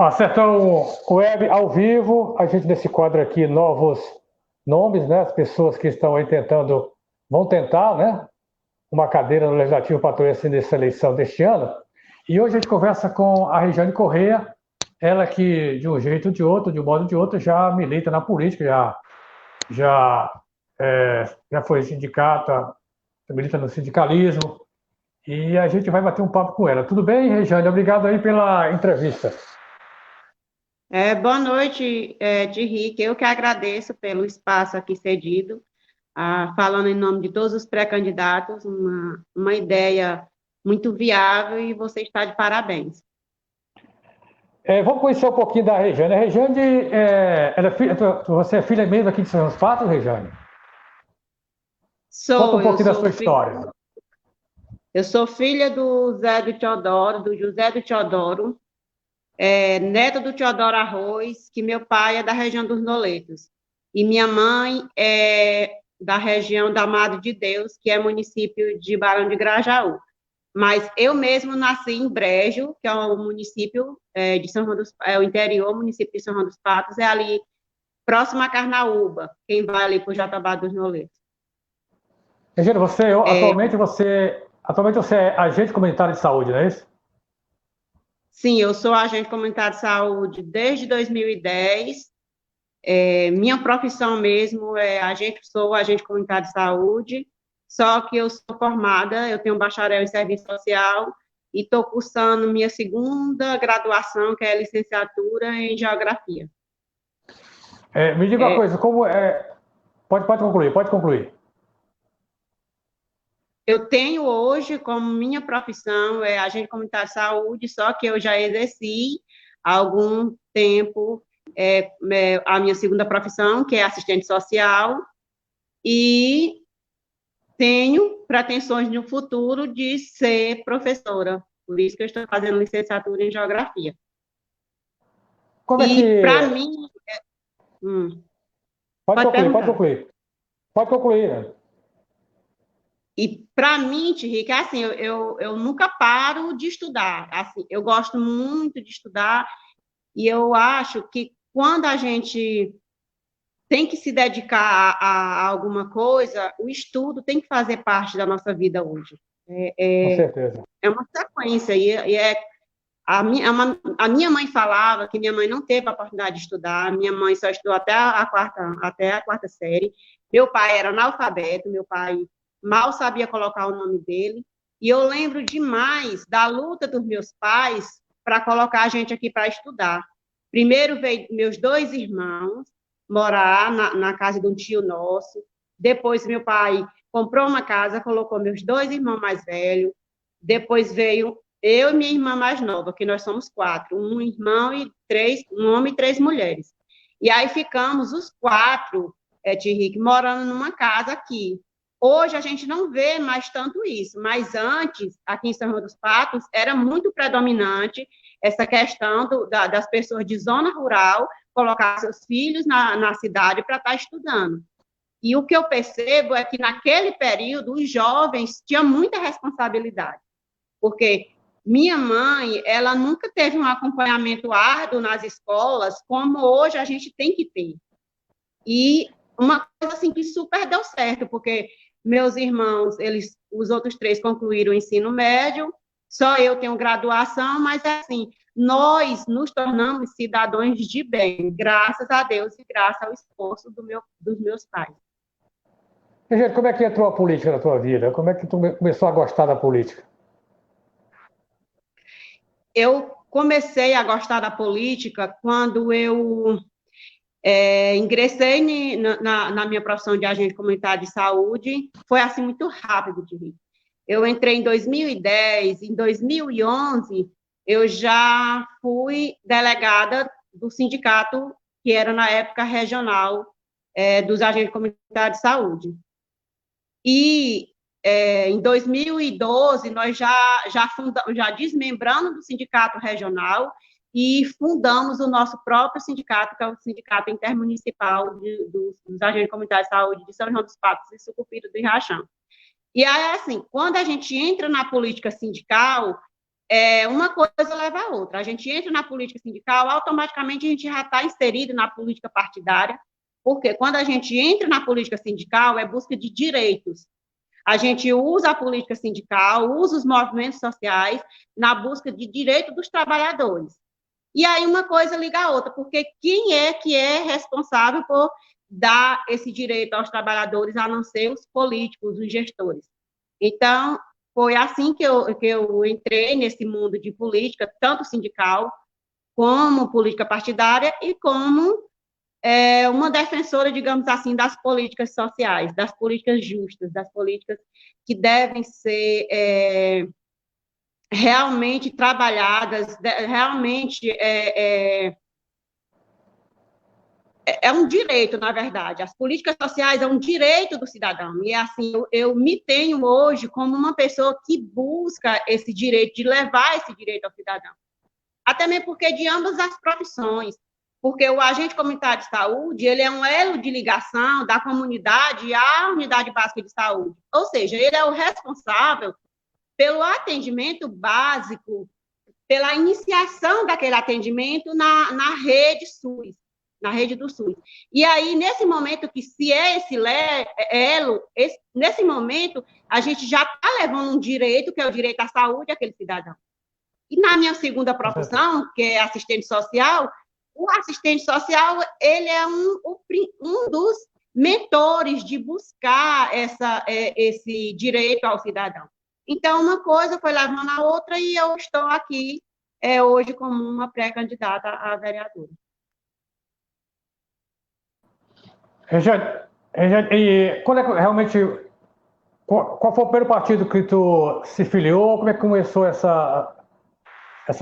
Sertão Web ao vivo, a gente nesse quadro aqui, novos nomes, né? As pessoas que estão aí vão tentar, né? Uma cadeira no Legislativo Patroense nessa eleição deste ano. E hoje a gente conversa com a Regiane Corrêa, ela que, de um jeito ou de outro, de um modo ou de outro, já milita na política, já foi sindicata, milita no sindicalismo, e a gente vai bater um papo com ela. Tudo bem, Regiane? Obrigado aí pela entrevista. Boa noite, Henrique. Eu que agradeço pelo espaço aqui cedido, falando em nome de todos os pré-candidatos, uma ideia muito viável e você está de parabéns. Vamos conhecer um pouquinho da Regiane. A Regiane, você é filha mesmo aqui de São José dos Patos, Regiane? Conta um Eu pouquinho da sou sua história. eu sou filha do Zé do Teodoro, do José do Teodoro, neta do Teodoro Arroz, que meu pai é da região dos Noletos. E minha mãe é da região da Amado de Deus, que é município de Barão de Grajaú. Mas eu mesmo nasci em Brejo, que é o município de São João dos Patos, é o interior, município de São João dos Patos, é ali próximo a Carnaúba, quem vai ali para o Jatobá dos Noletos. Regiane, atualmente você é agente comunitário de saúde, não é isso? Sim, eu sou agente comunitário de saúde desde 2010. Minha profissão mesmo sou agente comunitário de saúde, só que eu sou formada, eu tenho um bacharel em serviço social e estou cursando minha segunda graduação, que é a licenciatura em geografia. Me diga uma coisa, pode concluir. Eu tenho hoje como minha profissão agente comunitário de saúde, só que eu já exerci há algum tempo a minha segunda profissão, que é assistente social, e tenho pretensões no futuro de ser professora, por isso que eu estou fazendo licenciatura em geografia. Como é E para que... mim, Pode pode concluir, pode perguntar. concluir. Pode concluir, né? E para mim, Henrique, assim, eu nunca paro de estudar. Assim, eu gosto muito de estudar e eu acho que quando a gente tem que se dedicar a alguma coisa, o estudo tem que fazer parte da nossa vida hoje. Com certeza. É uma sequência, a minha mãe falava que minha mãe não teve a oportunidade de estudar, minha mãe só estudou até a quarta série, meu pai era analfabeto, meu pai mal sabia colocar o nome dele, e eu lembro demais da luta dos meus pais para colocar a gente aqui para estudar. Primeiro veio meus dois irmãos morar na casa de um tio nosso, depois meu pai comprou uma casa, colocou meus dois irmãos mais velhos, depois veio eu e minha irmã mais nova, que nós somos quatro, um homem e três mulheres. E aí ficamos os quatro, Henrique, morando numa casa aqui. Hoje a gente não vê mais tanto isso, mas antes, aqui em São João dos Patos, era muito predominante essa questão das pessoas de zona rural colocar seus filhos na cidade para estar estudando. E o que eu percebo é que naquele período os jovens tinham muita responsabilidade, porque minha mãe, ela nunca teve um acompanhamento árduo nas escolas, como hoje a gente tem que ter. E uma coisa assim que super deu certo, porque meus irmãos, os outros três concluíram o ensino médio, só eu tenho graduação, mas assim, nós nos tornamos cidadãos de bem, graças a Deus e graças ao esforço dos meus pais. Regiane, como é que entrou a política na tua vida? Como é que tu começou a gostar da política? Eu comecei a gostar da política quando eu ingressei na minha profissão de agente comunitário de saúde, foi assim muito rápido de vir. Eu entrei em 2010, em 2011 eu já fui delegada do sindicato, que era na época regional, dos agentes comunitários de saúde. E em 2012 nós já desmembramos do sindicato regional e fundamos o nosso próprio sindicato, que é o Sindicato Intermunicipal dos Agentes Comunitários de Saúde de São João dos Patos e Sucupira do Riachão. E aí, assim, quando a gente entra na política sindical, uma coisa leva a outra. A gente entra na política sindical, automaticamente a gente já está inserido na política partidária, porque quando a gente entra na política sindical, é busca de direitos. A gente usa a política sindical, usa os movimentos sociais na busca de direito dos trabalhadores. E aí uma coisa liga a outra, porque quem é que é responsável por dar esse direito aos trabalhadores, a não ser os políticos, os gestores? Então, foi assim que eu entrei nesse mundo de política, tanto sindical, como política partidária, e como uma defensora, digamos assim, das políticas sociais, das políticas justas, das políticas que devem ser realmente trabalhadas, realmente um direito, na verdade. As políticas sociais é um direito do cidadão. E, assim, eu me tenho hoje como uma pessoa que busca esse direito, de levar esse direito ao cidadão. Até mesmo porque de ambas as profissões. Porque o agente comunitário de saúde, ele é um elo de ligação da comunidade à unidade básica de saúde. Ou seja, ele é o responsável pelo atendimento básico, pela iniciação daquele atendimento na rede SUS, na rede do SUS. E aí, nesse momento que se é esse elo, nesse momento, a gente já está levando um direito, que é o direito à saúde, àquele cidadão. E na minha segunda profissão, que é assistente social, o assistente social, ele é um dos mentores de buscar esse direito ao cidadão. Então, uma coisa foi levando a outra e eu estou aqui hoje como uma pré-candidata a vereadora. Regiane, e quando é que realmente, qual foi o primeiro partido que tu se filiou? Como é que começou essa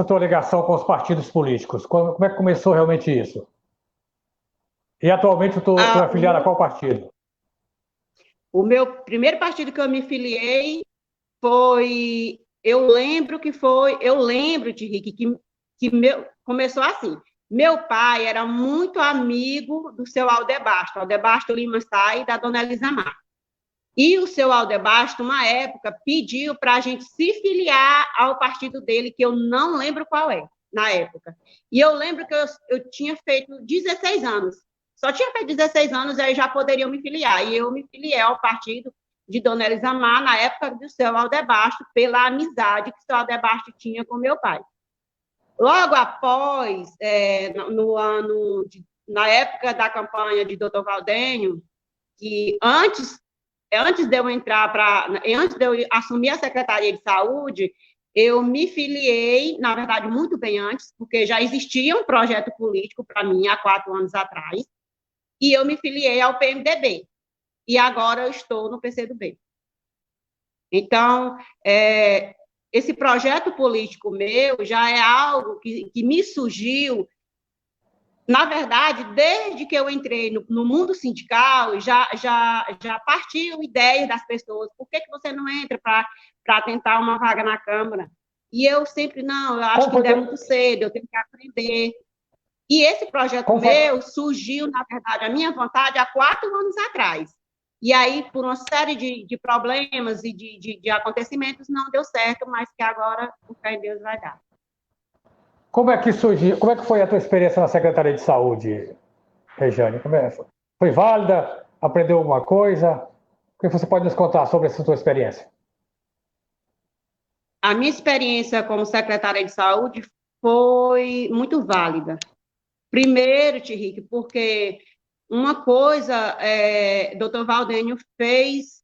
tua ligação com os partidos políticos? Como é que começou realmente isso? E atualmente tu é afiliado a qual partido? O meu primeiro partido que eu me filiei foi... Eu lembro, Henrique, que começou assim. Meu pai era muito amigo do seu Aldebasto Lima Sai, da dona Elisa Mar. E o seu Aldebasto, uma época, pediu para a gente se filiar ao partido dele, que eu não lembro qual é, na época. E eu lembro que eu tinha feito 16 anos. Só tinha feito 16 anos, e aí já poderiam me filiar. E eu me filiei ao partido de dona Elisa Mar, na época do seu Aldebasto, pela amizade que o seu Aldebasto tinha com meu pai. Logo após, na época da campanha de Dr. Valdênio, que antes de eu antes de eu assumir a Secretaria de Saúde, eu me filiei, na verdade, muito bem antes, porque já existia um projeto político para mim há 4 anos atrás, e eu me filiei ao PMDB. E agora eu estou no PCdoB. Então, esse projeto político meu já é algo que me surgiu, na verdade, desde que eu entrei no mundo sindical, já partiu ideias das pessoas. Por que você não entra para tentar uma vaga na Câmara? E eu sempre, não, eu acho que ainda é muito cedo, eu tenho que aprender. E esse projeto meu surgiu, na verdade, a minha vontade há 4 anos atrás. E aí, por uma série de problemas e de acontecimentos, não deu certo, mas que agora, o fé em Deus, vai dar. Como é que surgiu? Como é que foi a tua experiência na Secretaria de Saúde, Regiane? Foi válida? Aprendeu alguma coisa? O que você pode nos contar sobre essa tua experiência? A minha experiência como secretária de saúde foi muito válida. Primeiro, Henrique, porque uma coisa, Dr. Valdênio fez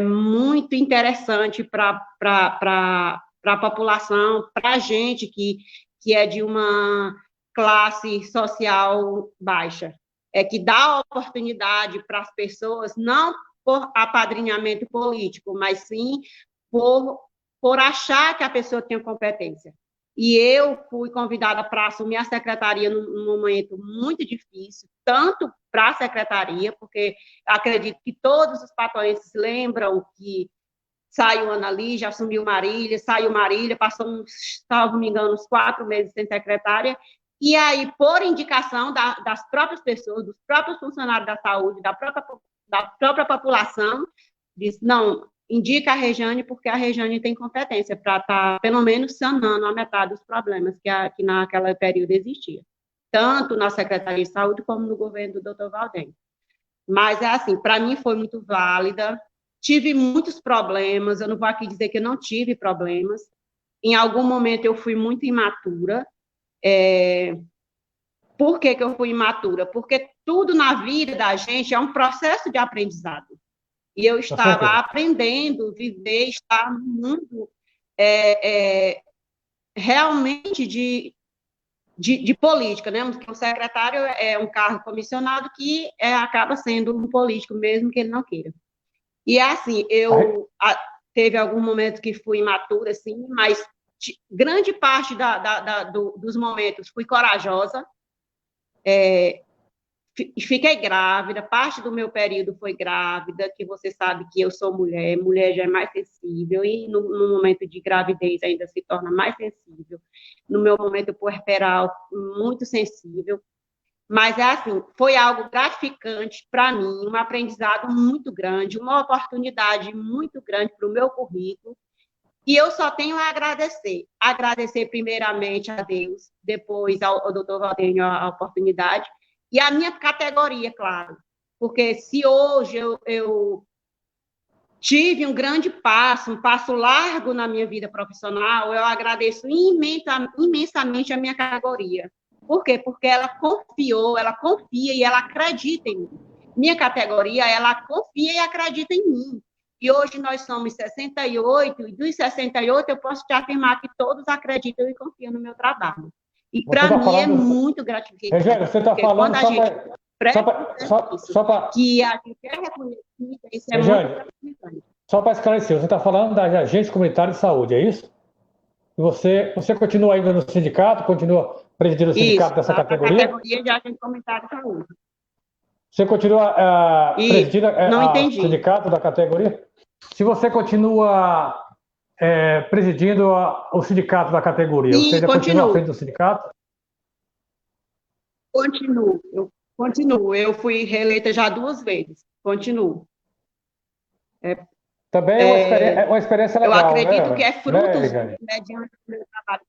muito interessante para a população, para a gente que é de uma classe social baixa, que dá oportunidade para as pessoas, não por apadrinhamento político, mas sim por achar que a pessoa tem competência. E eu fui convidada para assumir a secretaria num momento muito difícil, tanto para a secretaria, porque acredito que todos os patoenses lembram que saiu Ana Lígia, assumiu Marília, saiu Marília, passou, salvo me engano, uns 4 meses sem secretária, e aí, por indicação das próprias pessoas, dos próprios funcionários da saúde, da própria população, disse, não, indica a Rejane, porque a Rejane tem competência para estar, pelo menos, sanando a metade dos problemas que naquela período existia, tanto na Secretaria de Saúde como no governo do Dr. Valdem. Mas, é assim, para mim foi muito válida, tive muitos problemas, eu não vou aqui dizer que eu não tive problemas, em algum momento eu fui muito imatura. Por que eu fui imatura? Porque tudo na vida da gente é um processo de aprendizado. E eu estava aprendendo, viver, estar no mundo realmente de política, né? Porque o secretário é um cargo comissionado que acaba sendo um político, mesmo que ele não queira. E assim, teve algum momento que fui imatura, assim, mas grande parte dos momentos fui corajosa, fiquei grávida, parte do meu período foi grávida, que você sabe que eu sou mulher, mulher já é mais sensível, e no momento de gravidez ainda se torna mais sensível, no meu momento puerperal, muito sensível, mas assim, foi algo gratificante para mim, um aprendizado muito grande, uma oportunidade muito grande para o meu currículo, e eu só tenho a agradecer primeiramente a Deus, depois ao doutor Valdênio a oportunidade, e a minha categoria, claro, porque se hoje eu tive um grande passo, um passo largo na minha vida profissional, eu agradeço imensamente a minha categoria. Por quê? Porque ela confiou, ela confia e ela acredita em mim. Minha categoria, ela confia e acredita em mim. E hoje nós somos 68, e dos 68 eu posso te afirmar que todos acreditam e confiam no meu trabalho. E para mim é muito gratificante. Rogério, você está falando que a gente é reconhecida, isso é Rejane, muito gratificante. Só para esclarecer, você está falando da agência comunitária de saúde, é isso? E você continua ainda no sindicato, continua presidindo o sindicato dessa categoria? Categoria de agente comunitário de saúde. Você continua presidindo o sindicato da categoria? Se você continua presidindo o sindicato da categoria, sim, você ainda continua à frente do sindicato? Continuo. Eu fui reeleita já 2 vezes. Continuo. Também é uma experiência legal, eu acredito, né? que é fruto mediante o meu trabalho.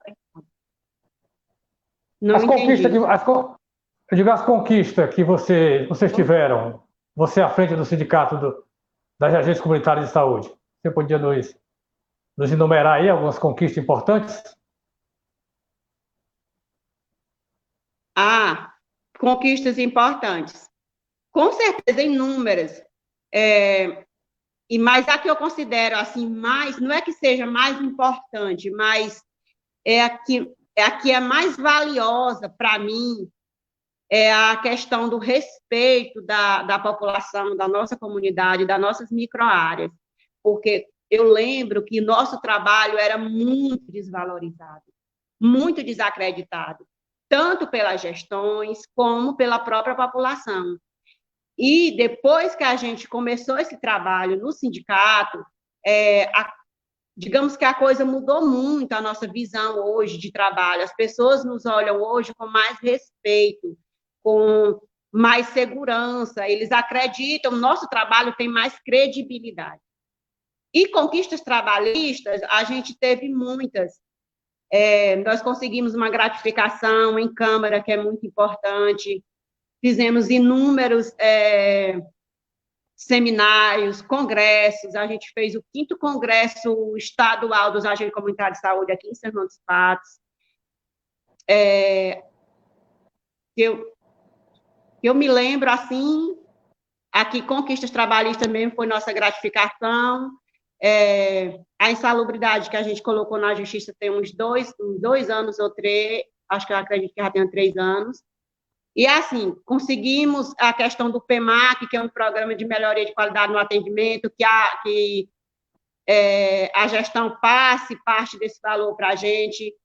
Não entendi. Eu digo as conquistas que vocês tiveram, você à frente do sindicato das agências comunitárias de saúde. Você podia nos enumerar aí algumas conquistas importantes? Conquistas importantes. Com certeza, inúmeras. Mas a que eu considero assim mais, não é que seja mais importante, mas é a que é mais valiosa para mim, é a questão do respeito da população, da nossa comunidade, das nossas microáreas, porque eu lembro que nosso trabalho era muito desvalorizado, muito desacreditado, tanto pelas gestões como pela própria população. E depois que a gente começou esse trabalho no sindicato, digamos que a coisa mudou muito, a nossa visão hoje de trabalho. As pessoas nos olham hoje com mais respeito, com mais segurança, eles acreditam, o nosso trabalho tem mais credibilidade. E conquistas trabalhistas, a gente teve muitas. Nós conseguimos uma gratificação em Câmara, que é muito importante, fizemos inúmeros seminários, congressos, a gente fez o 5º Congresso Estadual dos Agentes Comunitários de Saúde aqui em Serrano dos Patos. Eu me lembro, assim, aqui, conquistas trabalhistas mesmo foi nossa gratificação, a insalubridade que a gente colocou na justiça tem uns 2 anos ou 3, acho que eu acredito que já tem 3 anos, e, assim, conseguimos a questão do PEMAC, que é um programa de melhoria de qualidade no atendimento, que a gestão passe parte desse valor para a gente.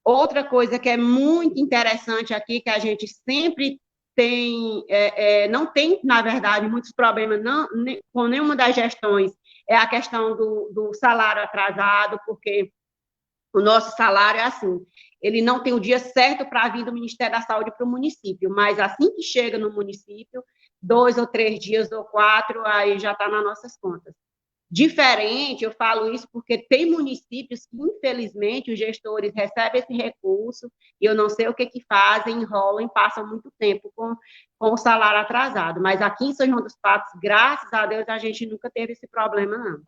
Outra coisa que é muito interessante aqui, que a gente sempre tem, não tem, na verdade, muitos problemas com nenhuma das gestões, é a questão do salário atrasado, porque o nosso salário é assim, ele não tem o dia certo para vir do Ministério da Saúde para o município, mas assim que chega no município, 2 ou 3 dias ou 4, aí já está nas nossas contas. diferente, eu falo isso porque tem municípios que, infelizmente, os gestores recebem esse recurso e eu não sei o que fazem, enrolam e passam muito tempo com o salário atrasado. Mas aqui em São João dos Patos, graças a Deus, a gente nunca teve esse problema, não.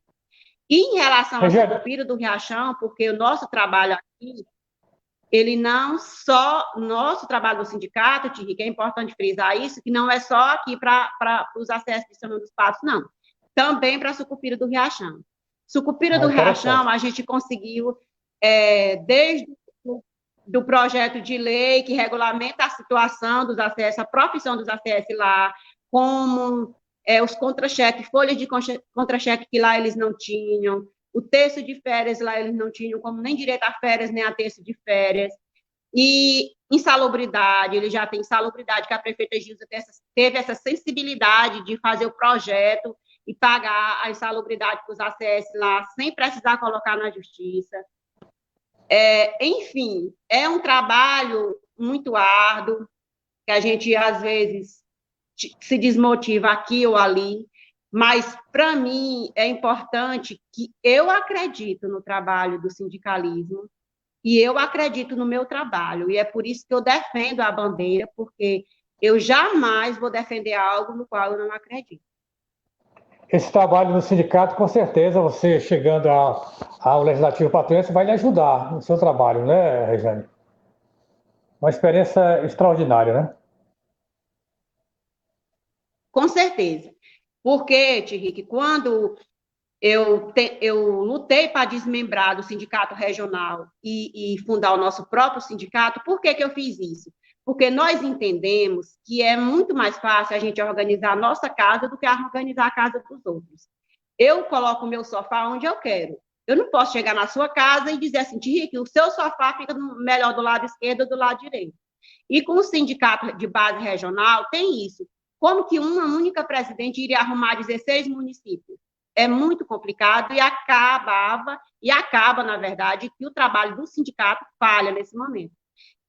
E em relação ao Sucupira do Riachão, porque o nosso trabalho aqui, ele não só, nosso trabalho no sindicato, Thierry, que é importante frisar isso, que não é só aqui para os acessos de São João dos Patos, não. Também para a Sucupira do Riachão. Sucupira do Riachão, a gente conseguiu, desde do projeto de lei que regulamenta a situação dos acessos, a profissão dos acessos lá, como os contra-cheques, folhas de contra-cheque que lá eles não tinham, o terço de férias lá eles não tinham, como nem direito a férias, nem a terço de férias. E insalubridade, ele já tem insalubridade, que a prefeita Gilza teve essa sensibilidade de fazer o projeto e pagar a insalubridade para os ACS lá, sem precisar colocar na justiça. Enfim, é um trabalho muito árduo, que a gente, às vezes, se desmotiva aqui ou ali, mas, para mim, é importante que eu acredito no trabalho do sindicalismo e eu acredito no meu trabalho, e é por isso que eu defendo a bandeira, porque eu jamais vou defender algo no qual eu não acredito. Esse trabalho no sindicato, com certeza, você chegando ao Legislativo Patuense vai lhe ajudar no seu trabalho, né, Rejane? Uma experiência extraordinária, né? Com certeza. Porque, Thierry, quando eu lutei para desmembrar do sindicato regional e fundar o nosso próprio sindicato, por que eu fiz isso? Porque nós entendemos que é muito mais fácil a gente organizar a nossa casa do que organizar a casa dos outros. Eu coloco o meu sofá onde eu quero. Eu não posso chegar na sua casa e dizer assim, Thierry, o seu sofá fica melhor do lado esquerdo ou do lado direito. E com o sindicato de base regional, tem isso. Como que uma única presidente iria arrumar 16 municípios? É muito complicado e acaba, na verdade, que o trabalho do sindicato falha nesse momento.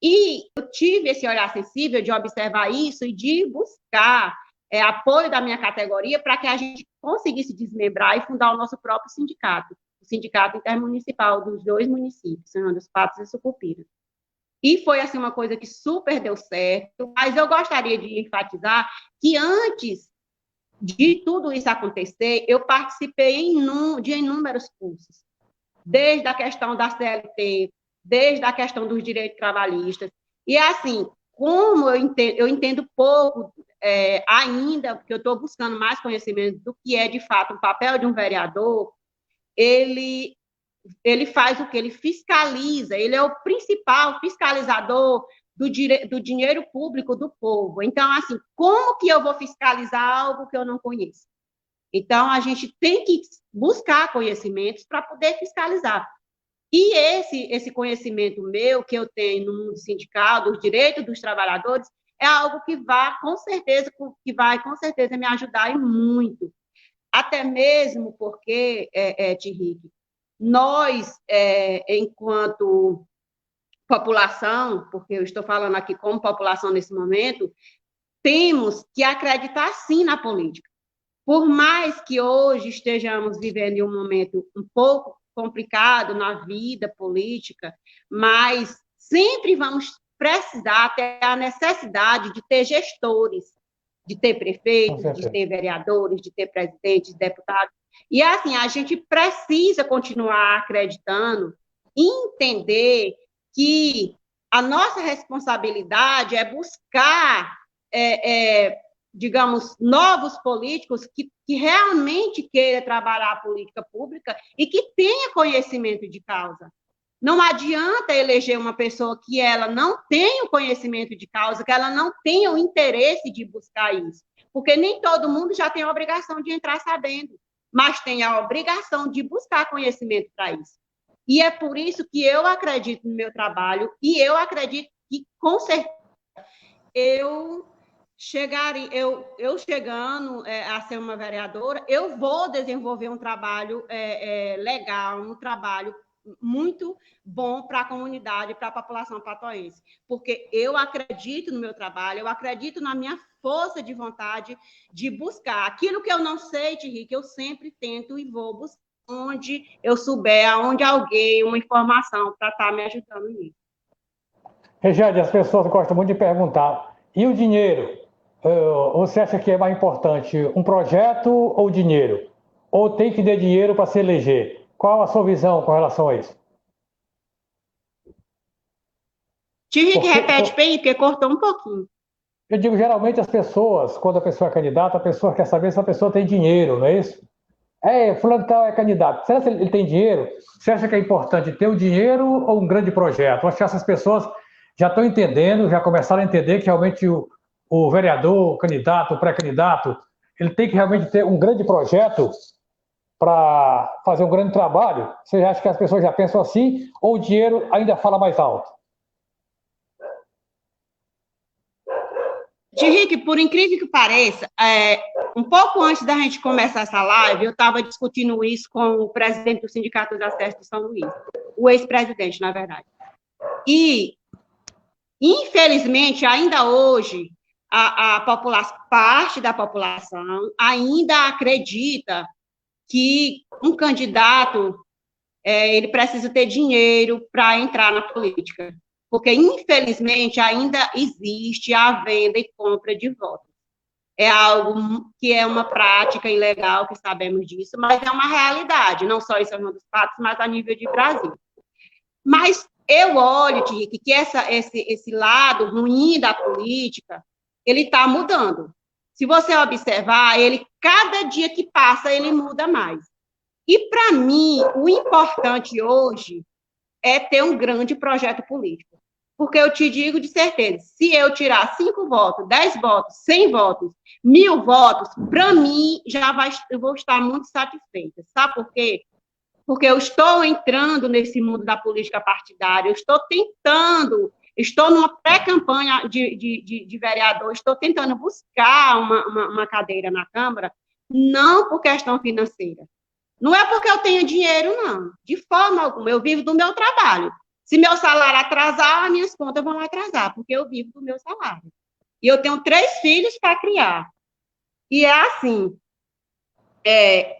E eu tive esse olhar sensível de observar isso e de buscar apoio da minha categoria para que a gente conseguisse desmembrar e fundar o nosso próprio sindicato, o Sindicato Intermunicipal dos 2 municípios, São João dos Patos e Sucupira. E foi assim uma coisa que super deu certo, mas eu gostaria de enfatizar que antes de tudo isso acontecer, eu participei de inúmeros cursos, desde a questão da CLT, desde a questão dos direitos trabalhistas. E, assim, como eu entendo pouco ainda, porque eu estou buscando mais conhecimento do que é, de fato, o papel de um vereador, ele faz o quê? Ele fiscaliza, ele é o principal fiscalizador do dinheiro público do povo. Então, assim, como que eu vou fiscalizar algo que eu não conheço? Então, a gente tem que buscar conhecimentos para poder fiscalizar. E esse conhecimento meu, que eu tenho no mundo sindical, dos direitos dos trabalhadores, é algo que vai, com certeza, me ajudar e muito. Até mesmo porque, Thierry, nós, enquanto população, porque eu estou falando aqui como população nesse momento, temos que acreditar sim na política. Por mais que hoje estejamos vivendo em um momento um pouco complicado na vida política, mas sempre vamos precisar ter a necessidade de ter gestores, de ter prefeitos, de ter vereadores, de ter presidentes, deputados. E, assim, a gente precisa continuar acreditando e entender que a nossa responsabilidade é buscar, digamos, novos políticos que realmente queiram trabalhar a política pública e que tenha conhecimento de causa. Não adianta eleger uma pessoa que ela não tenha o conhecimento de causa, que ela não tenha o interesse de buscar isso, porque nem todo mundo já tem a obrigação de entrar sabendo, mas tem a obrigação de buscar conhecimento para isso. E é por isso que eu acredito no meu trabalho e eu acredito que, com certeza, eu chegando a ser uma vereadora, eu vou desenvolver um trabalho legal, um trabalho muito bom para a comunidade, para a população patoense, porque eu acredito no meu trabalho, eu acredito na minha força de vontade de buscar aquilo que eu não sei, Thierry, que eu sempre tento e vou buscar onde eu souber, aonde alguém, uma informação para estar me ajudando nisso. Regiane, as pessoas gostam muito de perguntar, e o dinheiro? Você acha que é mais importante um projeto ou dinheiro? Ou tem que ter dinheiro para se eleger? Qual a sua visão com relação a isso? Tive que repete bem, porque cortou um pouquinho. Eu digo, geralmente as pessoas, quando a pessoa é candidata, a pessoa quer saber se a pessoa tem dinheiro, não é isso? Fulano tal é candidato. Será que ele tem dinheiro? Você acha que é importante ter o dinheiro ou um grande projeto? Eu acho que essas pessoas já estão entendendo, já começaram a entender que realmente o vereador, o candidato, o pré-candidato, ele tem que realmente ter um grande projeto para fazer um grande trabalho. Você acha que as pessoas já pensam assim ou o dinheiro ainda fala mais alto? Henrique, por incrível que pareça, um pouco antes da gente começar essa live, eu estava discutindo isso com o presidente do Sindicato de Acesso de São Luís, o ex-presidente, na verdade. E, infelizmente, ainda hoje, a população, parte da população ainda acredita que um candidato ele precisa ter dinheiro para entrar na política. Porque, infelizmente, ainda existe a venda e compra de votos. É algo que é uma prática ilegal, que sabemos disso, mas é uma realidade, não só em São João dos Patos, mas a nível de Brasil. Mas eu olho, Tiki, que esse lado ruim da política, ele está mudando. Se você observar, cada dia que passa, ele muda mais. E, para mim, o importante hoje é ter um grande projeto político. Porque eu te digo de certeza, se eu tirar 5 votos, 10 votos, 100 votos, 1000 votos, para mim, eu vou estar muito satisfeita. Sabe por quê? Porque eu estou entrando nesse mundo da política partidária, eu estou numa pré-campanha de vereador, estou tentando buscar uma cadeira na Câmara, não por questão financeira. Não é porque eu tenho dinheiro, não. De forma alguma, eu vivo do meu trabalho. Se meu salário atrasar, as minhas contas vão atrasar, porque eu vivo do meu salário. E eu tenho 3 filhos para criar. E é assim,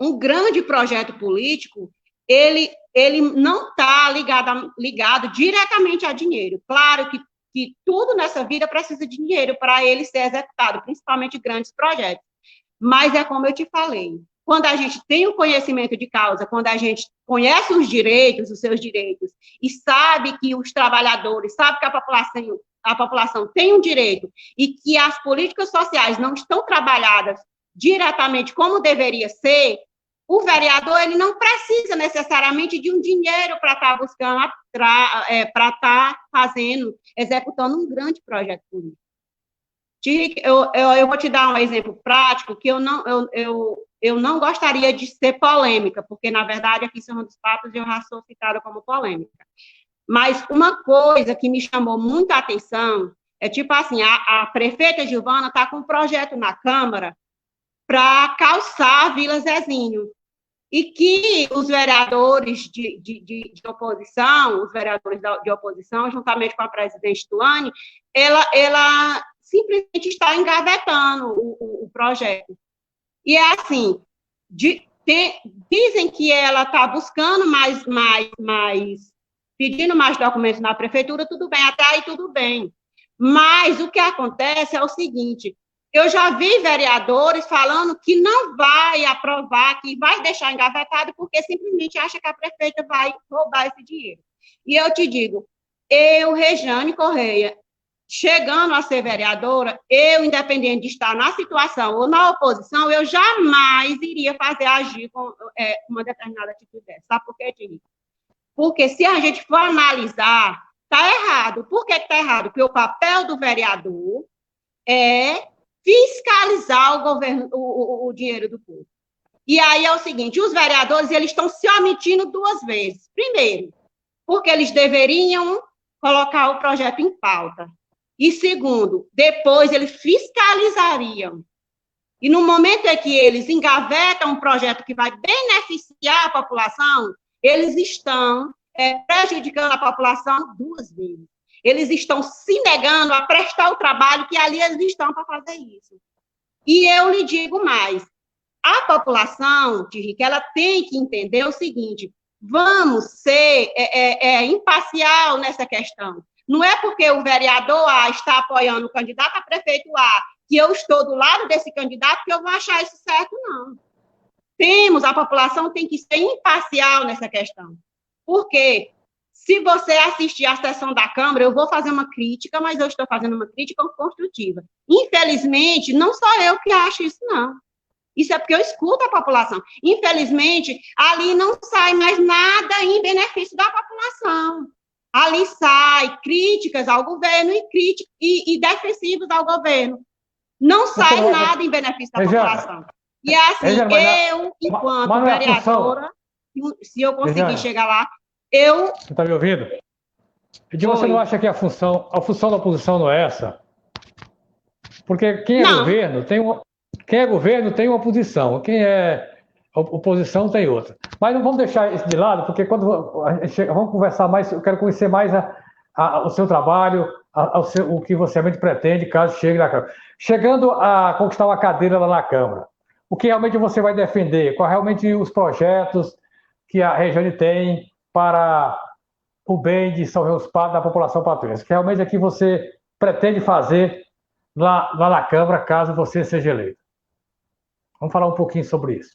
um grande projeto político, ele não está ligado diretamente a dinheiro. Claro que tudo nessa vida precisa de dinheiro para ele ser executado, principalmente grandes projetos. Mas é como eu te falei, quando a gente tem o conhecimento de causa, quando a gente conhece os seus direitos, e sabe que os trabalhadores, sabe que a população tem um direito, e que as políticas sociais não estão trabalhadas diretamente como deveria ser, o vereador ele não precisa necessariamente de um dinheiro para estar buscando, para estar executando um grande projeto político. Eu vou te dar um exemplo prático que eu não gostaria de ser polêmica, porque, na verdade, aqui em São João dos Patos eu já sou citada como polêmica. Mas uma coisa que me chamou muita atenção é, tipo assim, a prefeita Giovana está com um projeto na Câmara para calçar a Vila Zezinho, e que os vereadores de oposição, juntamente com a presidente Tuane, ela simplesmente está engavetando o projeto. E é assim, dizem que ela está buscando pedindo mais documentos na prefeitura, tudo bem, até aí tudo bem. Mas o que acontece é o seguinte, eu já vi vereadores falando que não vai aprovar, que vai deixar engavetado, porque simplesmente acha que a prefeita vai roubar esse dinheiro. E eu te digo, Regiane Correia, chegando a ser vereadora, independente de estar na situação ou na oposição, eu jamais iria agir com uma determinada atitude dessa. Sabe por quê, Tini? Porque se a gente for analisar, está errado. Por que está errado? Porque o papel do vereador é fiscalizar o governo, o dinheiro do povo. E aí é o seguinte, os vereadores eles estão se omitindo 2 vezes. Primeiro, porque eles deveriam colocar o projeto em pauta. E segundo, depois eles fiscalizariam. E no momento em que eles engavetam um projeto que vai beneficiar a população, eles estão prejudicando a população duas vezes. Eles estão se negando a prestar o trabalho que ali eles estão para fazer isso. E eu lhe digo mais, a população, Thierry, ela tem que entender o seguinte, vamos ser imparcial nessa questão. Não é porque o vereador A está apoiando o candidato a prefeito A, que eu estou do lado desse candidato, que eu vou achar isso certo, não. A população tem que ser imparcial nessa questão. Porque se você assistir à sessão da Câmara, eu vou fazer uma crítica, mas eu estou fazendo uma crítica construtiva. Infelizmente, não sou eu que acho isso, não. Isso é porque eu escuto a população. Infelizmente, ali não sai mais nada em benefício da população. Ali sai críticas ao governo e defensivos ao governo. Não sai nada em benefício da população. E é assim, eu, enquanto vereadora, se eu conseguir chegar lá, eu... Você está me ouvindo? Você não acha que a função da oposição não é essa? Porque quem é governo tem uma posição, quem é oposição tem outra. Mas não vamos deixar isso de lado, porque vamos conversar mais, eu quero conhecer mais o seu trabalho, o que você realmente pretende, caso chegue na Câmara. Chegando a conquistar uma cadeira lá na Câmara, o que realmente você vai defender? Quais realmente os projetos que a região tem para o bem de São João dos Padres, da população patroense? Que realmente é que você pretende fazer lá na Câmara, caso você seja eleito? Vamos falar um pouquinho sobre isso.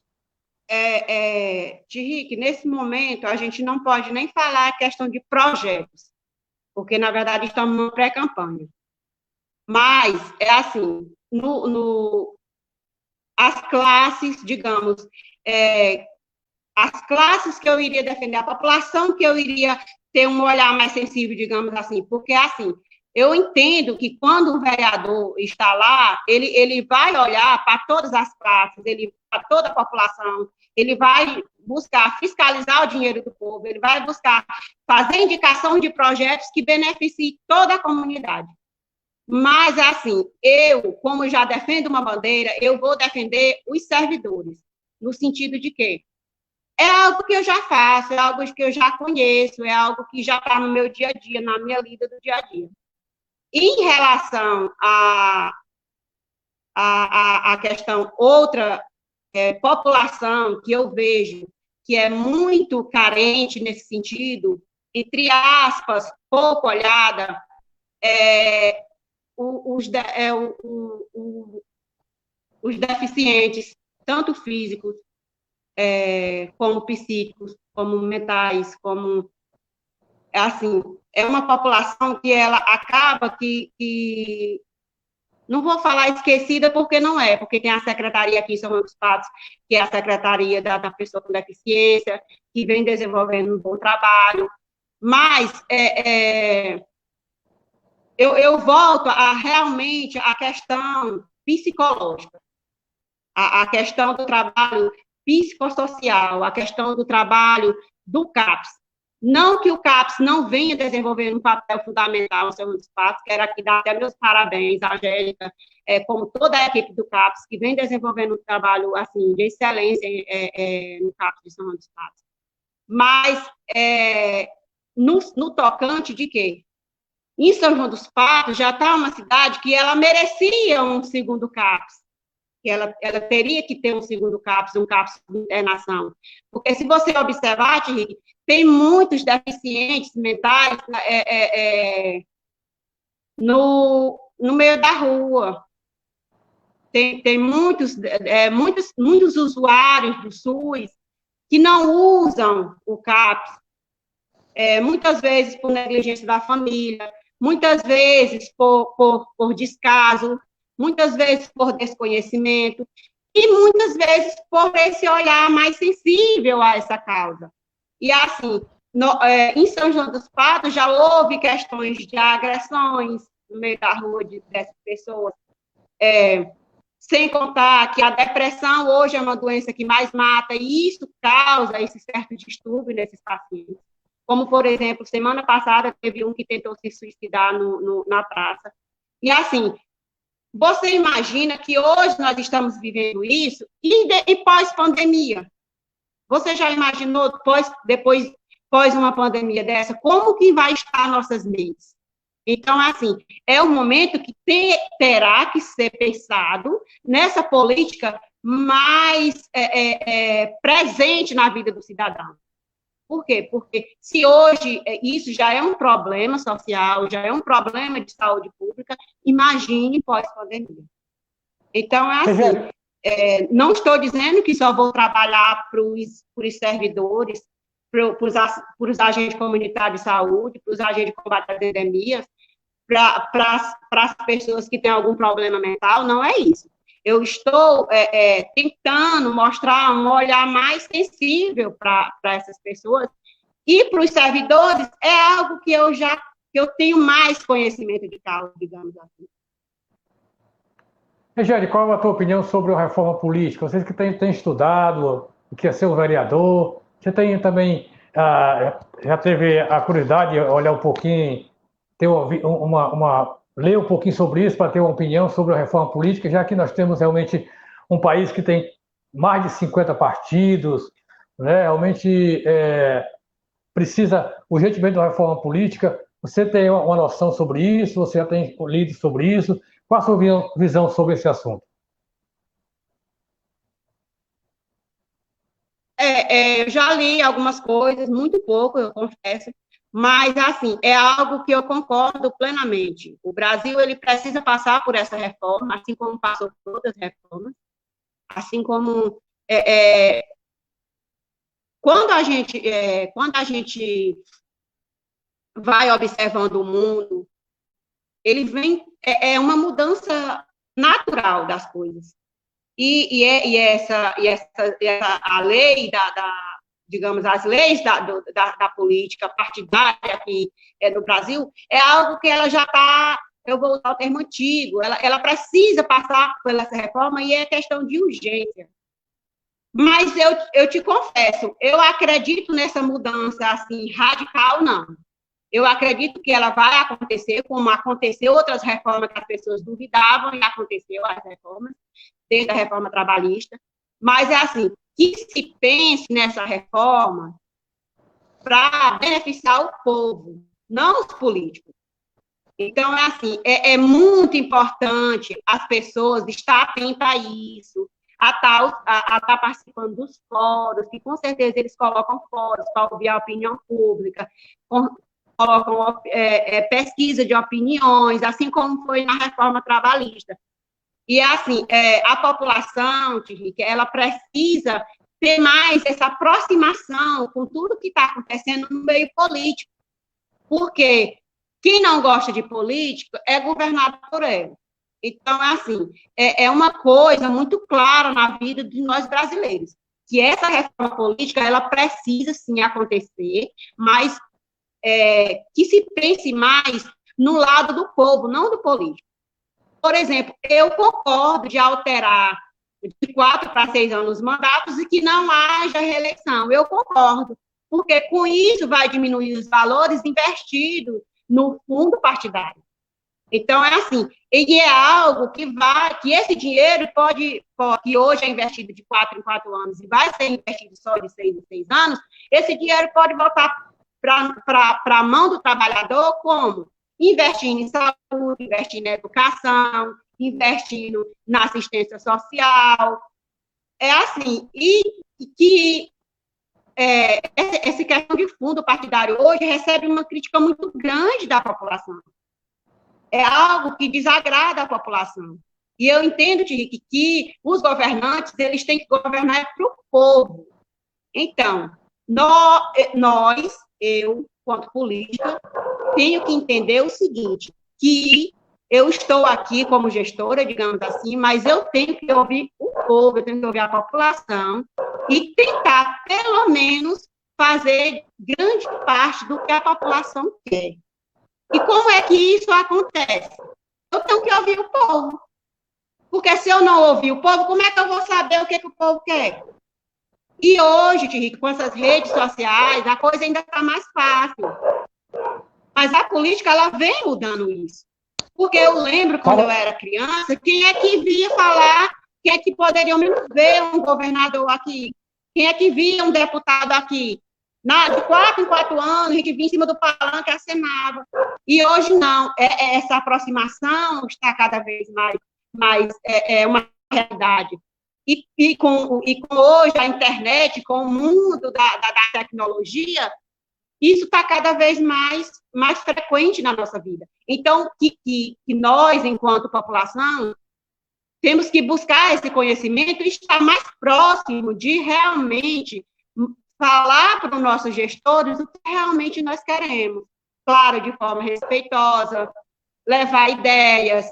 Thierry, nesse momento, a gente não pode nem falar a questão de projetos, porque, na verdade, estamos numa pré-campanha. Mas, é assim, as classes, digamos, as classes que eu iria defender, a população que eu iria ter um olhar mais sensível, digamos assim, porque, assim, eu entendo que quando o vereador está lá, ele vai olhar para todas as classes, para toda a população, ele vai buscar fiscalizar o dinheiro do povo, ele vai buscar fazer indicação de projetos que beneficiem toda a comunidade. Mas, assim, eu, como já defendo uma bandeira, eu vou defender os servidores, no sentido de que é algo que eu já faço, é algo que eu já conheço, é algo que já está no meu dia a dia, na minha vida do dia a dia. Em relação à questão outra população que eu vejo que é muito carente nesse sentido, entre aspas, pouco olhada, os deficientes, tanto físicos, como psíquicos, como mentais, como... assim, é uma população que ela acaba que não vou falar esquecida, porque não é, porque tem a secretaria aqui em São João dos Padres, que é a secretaria da pessoa com deficiência, que vem desenvolvendo um bom trabalho, mas eu volto realmente à questão psicológica, a questão do trabalho psicossocial, a questão do trabalho do CAPS. Não que o CAPS não venha desenvolvendo um papel fundamental no São João dos Padres, quero aqui dar até meus parabéns à Angélica, como toda a equipe do CAPS, que vem desenvolvendo um trabalho assim, de excelência no CAPS de São João dos Padres. Mas, no tocante de quê? Em São João dos Padres já está uma cidade que ela merecia um segundo CAPS, que ela teria que ter um segundo CAPS, um CAPS de internação. Porque se você observar, Thierry, tem muitos deficientes mentais no meio da rua. Tem muitos usuários do SUS que não usam o CAPS, muitas vezes por negligência da família, muitas vezes por descaso, muitas vezes por desconhecimento, e muitas vezes por esse olhar mais sensível a essa causa. E, assim, em São João dos Padres já houve questões de agressões no meio da rua dessas pessoas, sem contar que a depressão hoje é uma doença que mais mata, e isso causa esse certo distúrbio nesses pacientes. Como, por exemplo, semana passada teve um que tentou se suicidar na praça. E, assim, você imagina que hoje nós estamos vivendo isso e pós-pandemia? Você já imaginou, depois pós uma pandemia dessa, como que vai estar nossas mentes? Então, assim, é um momento que terá que ser pensado nessa política mais presente na vida do cidadão. Por quê? Porque se hoje isso já é um problema social, já é um problema de saúde pública, imagine pós-pandemia. Então, é assim, não estou dizendo que só vou trabalhar para os servidores, para os agentes comunitários de saúde, para os agentes de combate às endemias, para as pessoas que têm algum problema mental, não é isso. Eu estou tentando mostrar um olhar mais sensível para essas pessoas, e para os servidores é algo que eu tenho mais conhecimento de causa, digamos assim. Regiane, qual é a tua opinião sobre a reforma política? Vocês que têm estudado o que é ser um vereador, você tem também, já teve a curiosidade de olhar um pouquinho, ler um pouquinho sobre isso, para ter uma opinião sobre a reforma política, já que nós temos realmente um país que tem mais de 50 partidos, né? Realmente precisa urgentemente de uma reforma política. Você tem uma noção sobre isso? Você já tem lido sobre isso? Qual a sua visão sobre esse assunto? Eu já li algumas coisas, muito pouco, eu confesso, mas, assim, é algo que eu concordo plenamente. O Brasil, ele precisa passar por essa reforma, assim como passou por outras reformas, assim como quando a gente vai observando o mundo, ele vem, uma mudança natural das coisas. A lei digamos, as leis da política partidária aqui no Brasil, é algo que ela já está, eu vou usar o termo antigo, ela precisa passar por essa reforma e é questão de urgência. Mas eu te confesso, eu acredito nessa mudança assim, radical, não. Eu acredito que ela vai acontecer, como aconteceu outras reformas que as pessoas duvidavam, e aconteceu as reformas, desde a reforma trabalhista. Mas é assim, que se pense nessa reforma para beneficiar o povo, não os políticos. Então, é assim, é muito importante as pessoas estar atentas a isso, a estar participando dos fóruns, que com certeza eles colocam fóruns para ouvir a opinião pública, colocam pesquisa de opiniões, assim como foi na reforma trabalhista. E, assim, a população, Henrique, ela precisa ter mais essa aproximação com tudo que está acontecendo no meio político. Porque quem não gosta de político é governado por ele. Então, é assim, é uma coisa muito clara na vida de nós brasileiros, que essa reforma política, ela precisa, sim, acontecer, mas que se pense mais no lado do povo, não do político. Por exemplo, eu concordo de alterar de 4 para 6 anos os mandatos e que não haja reeleição. Eu concordo, porque com isso vai diminuir os valores investidos no fundo partidário. Então, é assim, e é algo que esse dinheiro que hoje é investido de 4 em 4 anos e vai ser investido só de 6 em 6 anos, esse dinheiro pode voltar para a mão do trabalhador como? Investindo em saúde, investindo em educação, investindo na assistência social. É assim, e que essa questão de fundo partidário hoje recebe uma crítica muito grande da população. É algo que desagrada a população. E eu entendo, Henrique, que os governantes, eles têm que governar para o povo. Então, eu, quanto política, tenho que entender o seguinte, que eu estou aqui como gestora, digamos assim, mas eu tenho que ouvir o povo, eu tenho que ouvir a população e tentar, pelo menos, fazer grande parte do que a população quer. E como é que isso acontece? Eu tenho que ouvir o povo. Porque se eu não ouvir o povo, como é que eu vou saber o que o povo quer? E hoje, Henrique, com essas redes sociais, a coisa ainda está mais fácil. Mas a política, ela vem mudando isso. Porque eu lembro, quando eu era criança, quem é que via falar, quem é que poderia mesmo ver um governador aqui? Quem é que via um deputado aqui? De 4 em 4 anos, a gente vinha em cima do palanque e acenava. E hoje não. Essa aproximação está cada vez mais uma realidade. Com hoje a internet, com o mundo da tecnologia, isso está cada vez mais frequente na nossa vida. Então, que nós, enquanto população, temos que buscar esse conhecimento e estar mais próximo de realmente falar para os nossos gestores o que realmente nós queremos. Claro, de forma respeitosa, levar ideias,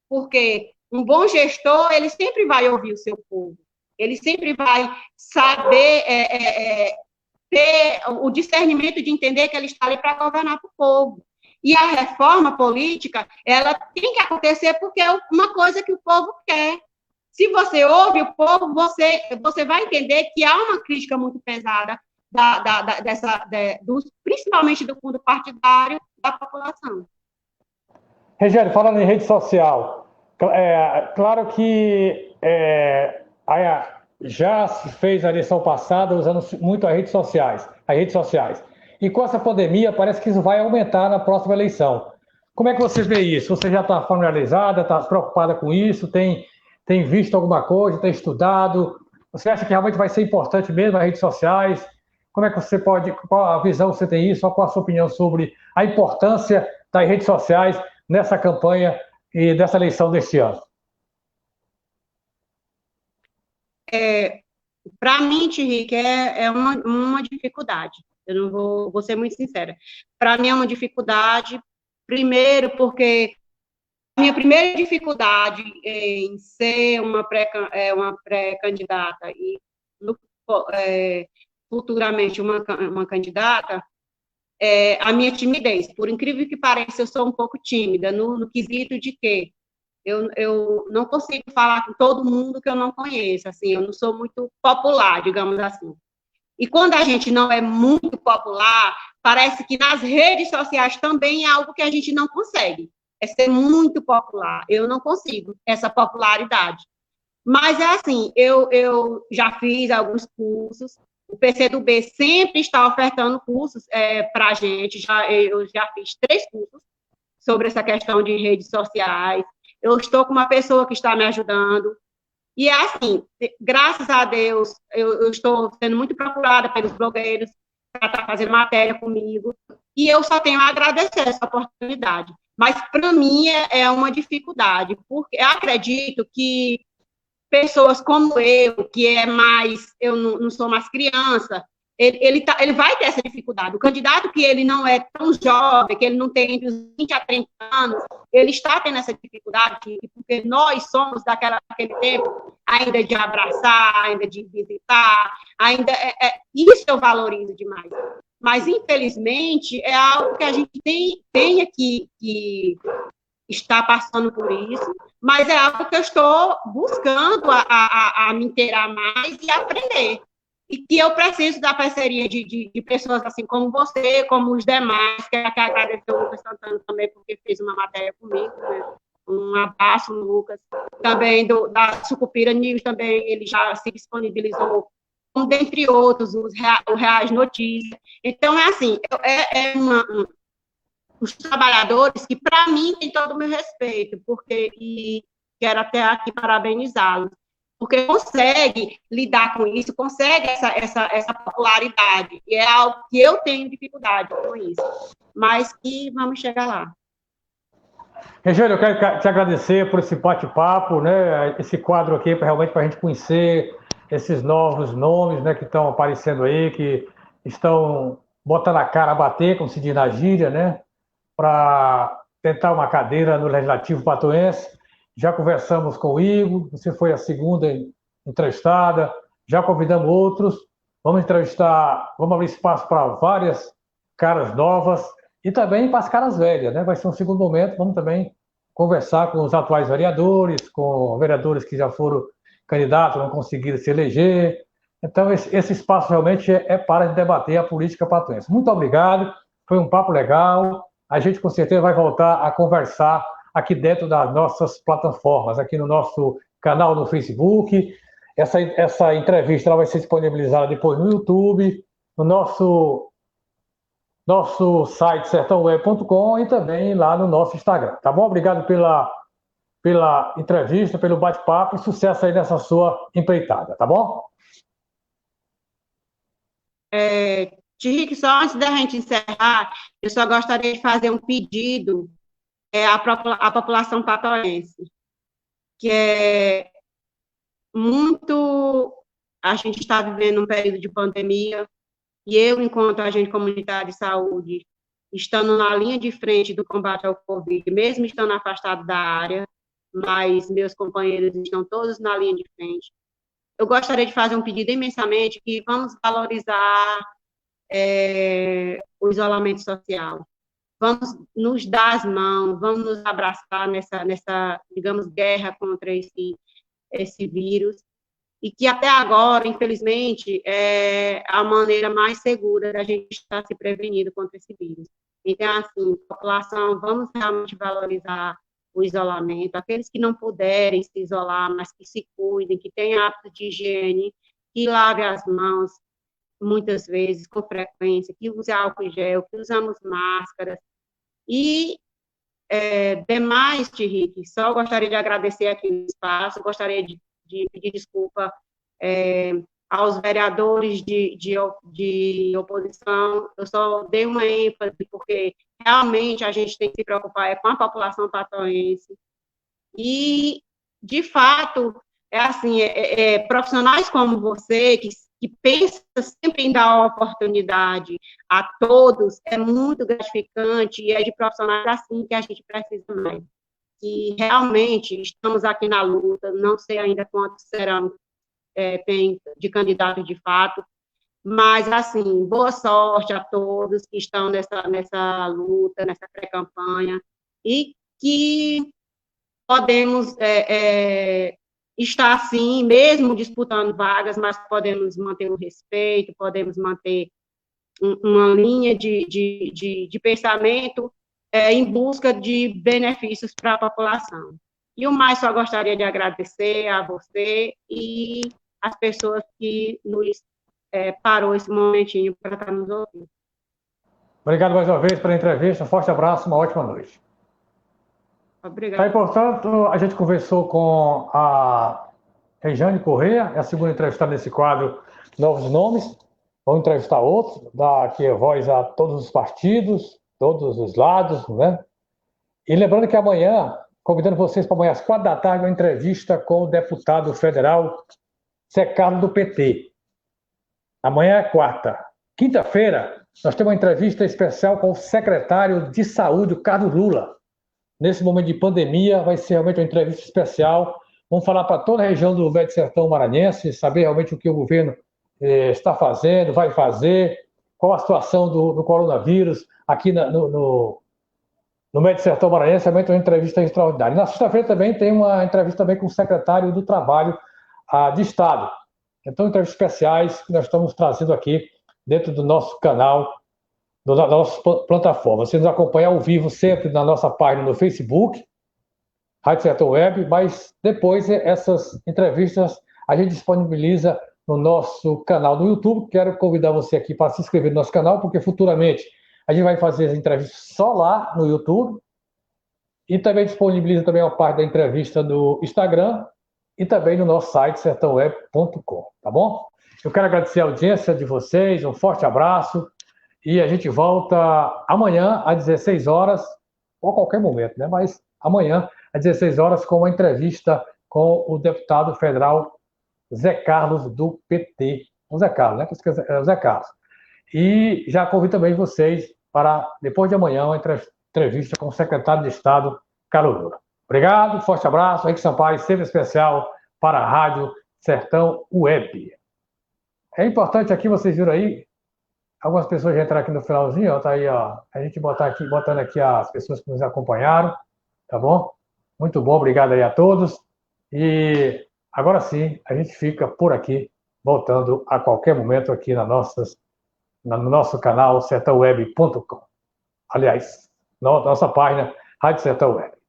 porque um bom gestor, ele sempre vai ouvir o seu povo, ele sempre vai saber ter o discernimento de entender que ele está ali para governar para o povo. E a reforma política, ela tem que acontecer porque é uma coisa que o povo quer. Se você ouve o povo, você vai entender que há uma crítica muito pesada, principalmente do fundo partidário da população. Regiane, falando em rede social, claro que já se fez a eleição passada usando muito as redes sociais. E com essa pandemia, parece que isso vai aumentar na próxima eleição. Como é que você vê isso? Você já está familiarizada, está preocupada com isso? Tem visto alguma coisa, tem estudado? Você acha que realmente vai ser importante mesmo as redes sociais? Como é que você qual a visão você tem isso? Qual a sua opinião sobre a importância das redes sociais nessa campanha e dessa eleição deste ano? Para mim, Henrique, é uma dificuldade. Eu não vou ser muito sincera. Para mim é uma dificuldade, primeiro porque a minha primeira dificuldade em ser uma pré-candidata e futuramente uma candidata é a minha timidez. Por incrível que pareça, eu sou um pouco tímida no quesito de que eu não consigo falar com todo mundo que eu não conheço, assim, eu não sou muito popular, digamos assim. E quando a gente não é muito popular, parece que nas redes sociais também é algo que a gente não consegue, é ser muito popular. Eu não consigo essa popularidade. Mas é assim, eu já fiz alguns cursos, o PCdoB sempre está ofertando cursos para a gente, eu já fiz 3 cursos sobre essa questão de redes sociais, eu estou com uma pessoa que está me ajudando, e é assim, graças a Deus, eu estou sendo muito procurada pelos blogueiros para estar fazendo matéria comigo, e eu só tenho a agradecer essa oportunidade. Mas, para mim, é uma dificuldade, porque eu acredito que pessoas como eu, que eu não sou mais criança, ele vai ter essa dificuldade. O candidato que ele não é tão jovem, que ele não tem entre os 20 a 30 anos, ele está tendo essa dificuldade, porque nós somos daquele tempo ainda de abraçar, ainda de visitar, isso eu valorizo demais. Mas, infelizmente, é algo que a gente tem que estar passando por isso, mas é algo que eu estou buscando a me inteirar mais e aprender. E que eu preciso da parceria de pessoas assim como você, como os demais, que agradecer o Lucas Santana também, porque fez uma matéria comigo, né? Um abraço, Lucas. Também da Sucupira News, também ele já se disponibilizou, dentre outros, o Reais Notícias. Então, é assim, os trabalhadores que, para mim, tem todo o meu respeito, e quero até aqui parabenizá-los, porque consegue lidar com isso, consegue essa popularidade, e é algo que eu tenho dificuldade com isso, mas que vamos chegar lá. Regiane, eu quero te agradecer por esse bate-papo, né? Esse quadro aqui, realmente para a gente conhecer esses novos nomes, né, que estão aparecendo aí, que estão botando a cara a bater, como se diz na gíria, né, para tentar uma cadeira no Legislativo Patuense. Já conversamos com o Igor, você foi a segunda entrevistada, já convidamos outros, vamos abrir espaço para várias caras novas e também para as caras velhas, né? Vai ser um segundo momento, vamos também conversar com os atuais vereadores, com vereadores que já foram candidatos, não conseguiram se eleger. Então, esse espaço realmente é para debater a política patuense. Muito obrigado, foi um papo legal. A gente, com certeza, vai voltar a conversar aqui dentro das nossas plataformas, aqui no nosso canal no Facebook. Essa entrevista ela vai ser disponibilizada depois no YouTube, no nosso site sertãoweb.com e também lá no nosso Instagram, tá bom? Obrigado pela entrevista, pelo bate-papo e sucesso aí nessa sua empreitada, tá bom? Henrique, só antes da gente encerrar, eu só gostaria de fazer um pedido à população patoense, que é muito... A gente está vivendo um período de pandemia, e eu, enquanto agente comunitário de saúde, estando na linha de frente do combate ao Covid, mesmo estando afastado da área, mas meus companheiros estão todos na linha de frente, eu gostaria de fazer um pedido imensamente que vamos valorizar o isolamento social. Vamos nos dar as mãos, vamos nos abraçar nessa digamos, guerra contra esse vírus, e que até agora, infelizmente, é a maneira mais segura da gente estar se prevenindo contra esse vírus. Então, assim, população, vamos realmente valorizar o isolamento, aqueles que não puderem se isolar, mas que se cuidem, que tenham hábito de higiene, que lavem as mãos muitas vezes, com frequência, que use álcool gel, que usamos máscaras, e demais, Henrique, só gostaria de agradecer aqui no espaço, gostaria de pedir desculpa aos vereadores de oposição. Eu só dei uma ênfase, porque realmente a gente tem que se preocupar com a população patoense. E, de fato, assim, profissionais como você, que pensa sempre em dar oportunidade a todos, é muito gratificante, e é de profissionais assim que a gente precisa mais. E realmente estamos aqui na luta, não sei ainda quantos serão, tem de candidato de fato, mas, assim, boa sorte a todos que estão nessa luta, nessa pré-campanha, e que podemos estar, assim, mesmo disputando vagas, mas podemos manter o respeito, podemos manter uma linha de pensamento em busca de benefícios para a população. E o mais, só gostaria de agradecer a você e as pessoas que nos parou esse momentinho para estar nos ouvindo. Obrigado mais uma vez pela entrevista, um forte abraço, uma ótima noite. Obrigada. Aí, portanto, a gente conversou com a Rejane Corrêa, é a segunda entrevistada nesse quadro Novos Nomes. Vamos entrevistar outros, dar aqui voz a todos os partidos, todos os lados, né? E lembrando que amanhã, convidando vocês para amanhã às 4 da tarde, uma entrevista com o deputado federal Zé Carlos, do PT. Amanhã é quarta. Quinta-feira, nós temos uma entrevista especial com o secretário de Saúde, o Carlos Lula. Nesse momento de pandemia, vai ser realmente uma entrevista especial. Vamos falar para toda a região do Médio Sertão Maranhense, saber realmente o que o governo está fazendo, vai fazer, qual a situação do coronavírus aqui no Médio Sertão Maranhense. Realmente uma entrevista extraordinária. E na sexta-feira também tem uma entrevista também com o secretário do Trabalho de Estado. Então, entrevistas especiais que nós estamos trazendo aqui dentro do nosso canal, da nossa plataforma. Você nos acompanha ao vivo sempre na nossa página no Facebook, Rádio Sertão Web, mas depois essas entrevistas a gente disponibiliza no nosso canal do YouTube. Quero convidar você aqui para se inscrever no nosso canal, porque futuramente a gente vai fazer as entrevistas só lá no YouTube, e também disponibiliza também uma parte da entrevista no Instagram e também no nosso site sertãoweb.com, tá bom? Eu quero agradecer a audiência de vocês, um forte abraço, e a gente volta amanhã às 16 horas, ou a qualquer momento, né? Mas amanhã às 16 horas com uma entrevista com o deputado federal Zé Carlos, do PT. O Zé Carlos, né? O Zé Carlos. E já convido também vocês para, depois de amanhã, uma entrevista com o secretário de Estado, Carlos Lula. Obrigado, forte abraço. Henrique Sampaio, sempre especial para a Rádio Sertão Web. É importante aqui, vocês viram aí, algumas pessoas já entraram aqui no finalzinho, ó, tá aí, ó, a gente botando aqui as pessoas que nos acompanharam, tá bom? Muito bom, obrigado aí a todos. E agora sim, a gente fica por aqui, voltando a qualquer momento aqui no nosso canal sertãoweb.com. Aliás, nossa página Rádio Sertão Web.